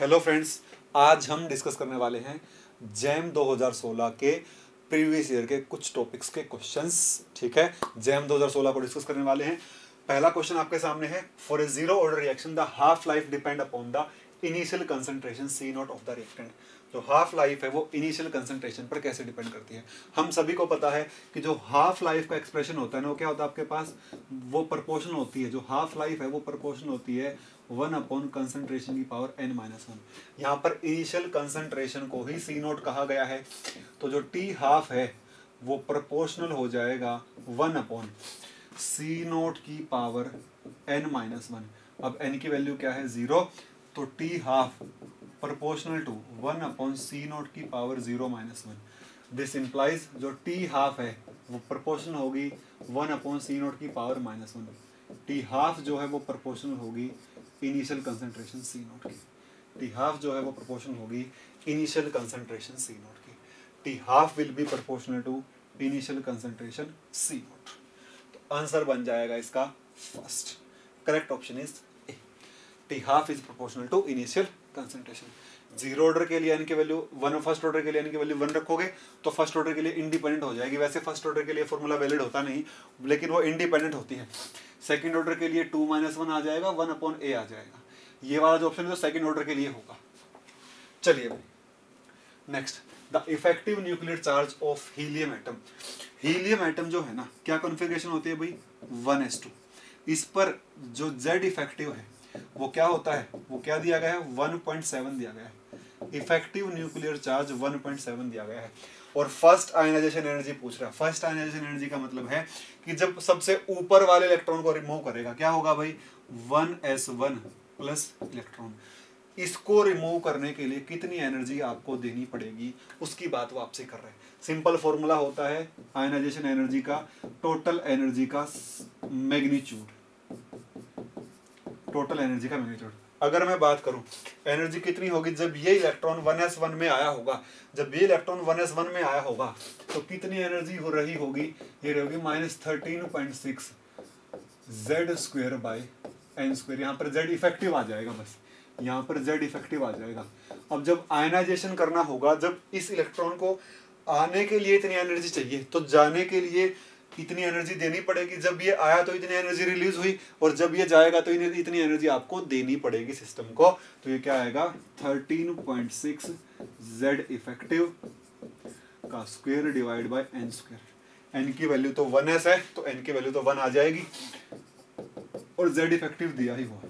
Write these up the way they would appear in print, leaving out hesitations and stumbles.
Hello friends, आज हम discuss करने वाले हैं जैम 2016 के प्रीवियस ईयर के कुछ टॉपिक्स के क्वेश्चंस। ठीक है, जैम 2016 को डिस्कस करने वाले हैं। पहला क्वेश्चन आपके सामने है, for a zero order reaction the half life depend upon the initial concentration C not of the reactant. जो हाफ लाइफ है वो इनिशियल कंसंट्रेशन पर कैसे डिपेंड करती है। हम सभी को पता है कि जो हाफ लाइफ का एक्सप्रेशन होता है ना, वो क्या होता है आपके पास, वो प्रोपोर्शनल होती है। जो हाफ लाइफ है वो प्रोपोर्शनल होती है 1 अपॉन कंसंट्रेशन की पावर n-1। यहाँ पर इनिशियल कंसंट्रेशन को ही C नोट कहा गया है, तो जो T हाफ है वो प्रोपोर्शनल हो जाएगा 1 अपॉन C नोट की पावर n-1। अब n की वैल्यू क्या है, 0, तो T half proportional to 1 upon C nought की पावर 0-1। दिस इंप्लाइज जो T हाफ है वो प्रोपोर्शनल होगी 1 अपॉन C नोट की पावर -1। T हाफ जो है वो प्रोपोर्शनल होगी इनिशियल कंसंट्रेशन C नोट की। T हाफ जो है वो प्रोपोर्शनल होगी इनिशियल कंसंट्रेशन C नोट की। T half will be proportional to initial concentration C nought. तो आंसर बन जाएगा इसका first. Correct option is A, T half is proportional to initial concentration. Zero order के लिए n की value 1, first order के लिए n की वैल्यू 1 रखोगे तो फर्स्ट ऑर्डर के लिए इंडिपेंडेंट हो जाएगी। वैसे फर्स्ट ऑर्डर के लिए फॉर्मूला वैलिड होता नहीं, लेकिन वो इंडिपेंडेंट होती है। सेकंड ऑर्डर के लिए 2-1 आ जाएगा, 1 अपॉन a आ जाएगा। ये वाला जो ऑप्शन है तो सेकंड ऑर्डर के लिए होगा। चलिए भाई next, the effective nuclear charge of helium atom. Helium atom जो है ना, क्या कॉन्फ़िगरेशन होती है भाई, 1s2। इस पर जो Z इफेक्टिव है वो क्या होता है, वो क्या दिया गया है, 1.7 दिया गया है। इफेक्टिव न्यूक्लियर चार्ज 1.7 दिया गया है। और फर्स्ट आयनाइजेशन एनर्जी पूछ रहा है। फर्स्ट आयनाइजेशन एनर्जी का मतलब है कि जब सबसे ऊपर वाले इलेक्ट्रॉन को रिमूव करेगा, क्या होगा भाई, 1s1 प्लस इलेक्ट्रॉन। इसको रिमूव करने के लिए कितनी एनर्जी आपको देनी पड़ेगी, उसकी बात वो आपसे कर रहे हैं। सिंपल फॉर्मूला होता है आयनाइजेशन एनर्जी का, टोटल एनर्जी का मैग्नीट्यूड। टोटल एनर्जी का मैग्नीट्यूड। अगर मैं बात करूं एनर्जी कितनी होगी जब ये इलेक्ट्रॉन 1s1 में आया होगा, जब ये इलेक्ट्रॉन 1s1 में आया होगा तो कितनी एनर्जी हो रही होगी, ये रहेगी -13.6 Z² बाई n²। यहाँ पर Z इफेक्टिव आ जाएगा, बस यहाँ पर Z इफेक्टिव आ जाएगा। अब जब आयनाइजेशन करना होगा, जब इस इलेक्ट्रॉन को आने के लिए इतनी एनर्जी चाहिए तो जाने के लिए इतनी एनर्जी देनी पड़ेगी। जब ये आया तो इतनी एनर्जी रिलीज हुई, और जब ये जाएगा तो इतनी एनर्जी आपको देनी पड़ेगी सिस्टम को। तो ये क्या आएगा, 13.6 Z इफेक्टिव का square divide by n²। n की वैल्यू तो 1s है तो n की वैल्यू तो 1 आ जाएगी, और Z इफेक्टिव दिया ही हुआ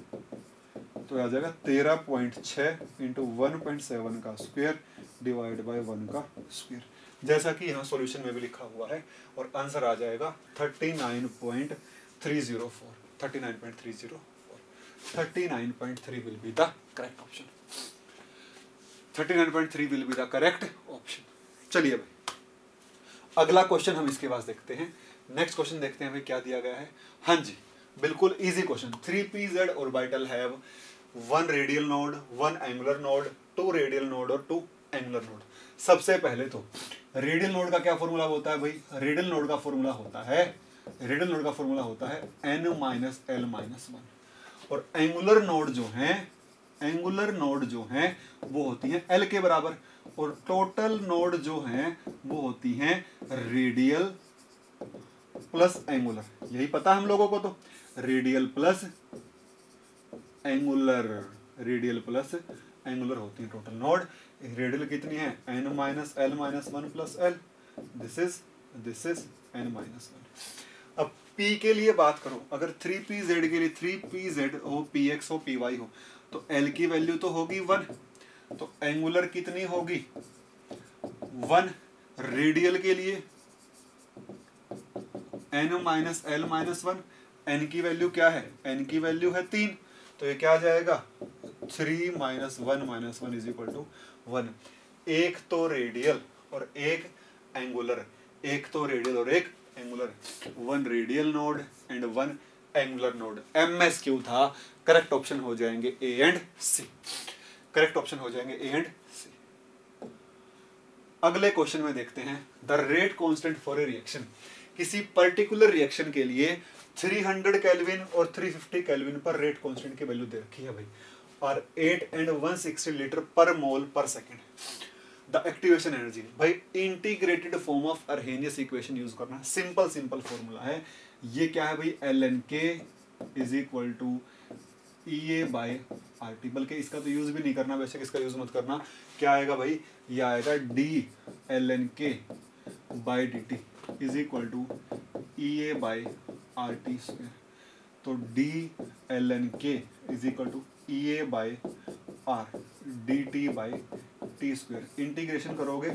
तो आ जाएगा 13.6 इंटू 1.7 का स्क्वायर डिवाइड बाय 1 का स्क्वायर, जैसा कि यहाँ सॉल्यूशन में भी लिखा हुआ है। और आंसर आ जाएगा 39.304। 39.304 39.3 will be the correct option. 39.3 will be the correct option. चलिए भाई अगला क्वेश्चन हम इसके बाद देखते हैं। नेक्स्ट क्वेश्चन देखते हैं भाई क्या दिया गया है। हाँ जी, बिल्कुल easy question. 3pz orbital have 1 radial node, 1 angular node, 2 radial node और 2 एंगुलर नोड। सबसे पहले तो रेडियल नोड का क्या फॉर्मूला होता है भाई, रेडियल नोड का फॉर्मूला होता है n-l-1। और एंगुलर नोड जो हैं वो होती हैं l के बराबर, और टोटल नोड जो हैं वो होती हैं रेडियल प्लस एंगुलर। यही पता हम लोगों को, तो रेडियल प्लस एंगुलर होती है टोटल नोड। रेडियल कितनी है, n-l-1 plus l। This is n-1। अब p के लिए बात करो, अगर 3pz के लिए 3pz हो, px हो, py हो, तो l की वैल्यू तो होगी 1, तो एंगुलर कितनी होगी 1। रेडियल के लिए n-l-1, n की वैल्यू क्या है, n की वैल्यू है 3, तो ये क्या आ जाएगा 3 - 1 - 1 = 1। एक तो रेडियल और एक angular, 1 radial node and 1 angular node. MSQ था। करेक्ट ऑप्शन हो जाएंगे A एंड C। अगले क्वेश्चन में देखते हैं, the rate constant for a reaction. किसी पर्टिकुलर रिएक्शन के लिए 300 केल्विन और 350 केल्विन पर रेट कांस्टेंट की वैल्यू दे रखी है भाई। और 8 and 160 लीटर पर मोल पर सेकेंड। द एक्टिवेशन एनर्जी, भाई integrated form of Arrhenius equation use करना, सिंपल फॉर्मूला है। ये क्या है भाई, ln(k) is equal to EA by RT, बल्कि इसका तो यूज भी नहीं करना, बेशक इसका यूज मत करना। क्या आएगा भाई, ये आएगा D ln(k) by dt is equal to EA by RT square. तो D ln(k) is equal to EA by R dt by T square. Integration करोगे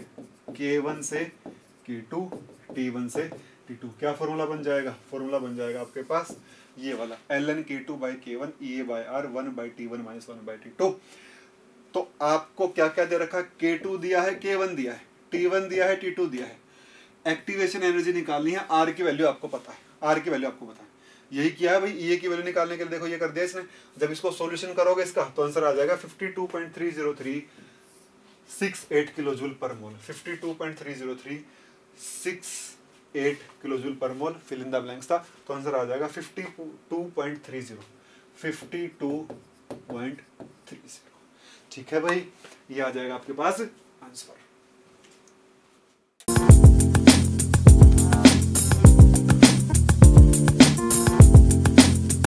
K1 से K2, T1 से T2, क्या फॉर्मूला बन जाएगा, फॉर्मूला बन जाएगा आपके पास ये वाला ln K2 by K1 EA by R 1 by T1 minus 1 by T2। तो आपको क्या क्या दे रखा है, K2 दिया है, K1 दिया है, T1 दिया है, T2 दिया है। एक्टिवेशन एनर्जी निकालनी है, R की वैल्यू आपको पता है, R की वैल्यू आपको पता है। यही किया है भाई, EA की वैल्यू निकालने के लिए देखो ये कर दिया इसने। जब इसको सॉल्यूशन करोगे इसका तो आंसर आ जाएगा 52.30368 kilo joule per mole. 52.30368 kilo joule per mole, fill in the blanks था, तो आंसर आ जाएगा 52.30। ठीक है भाई, ये आ जाएगा आपके पास आंसर।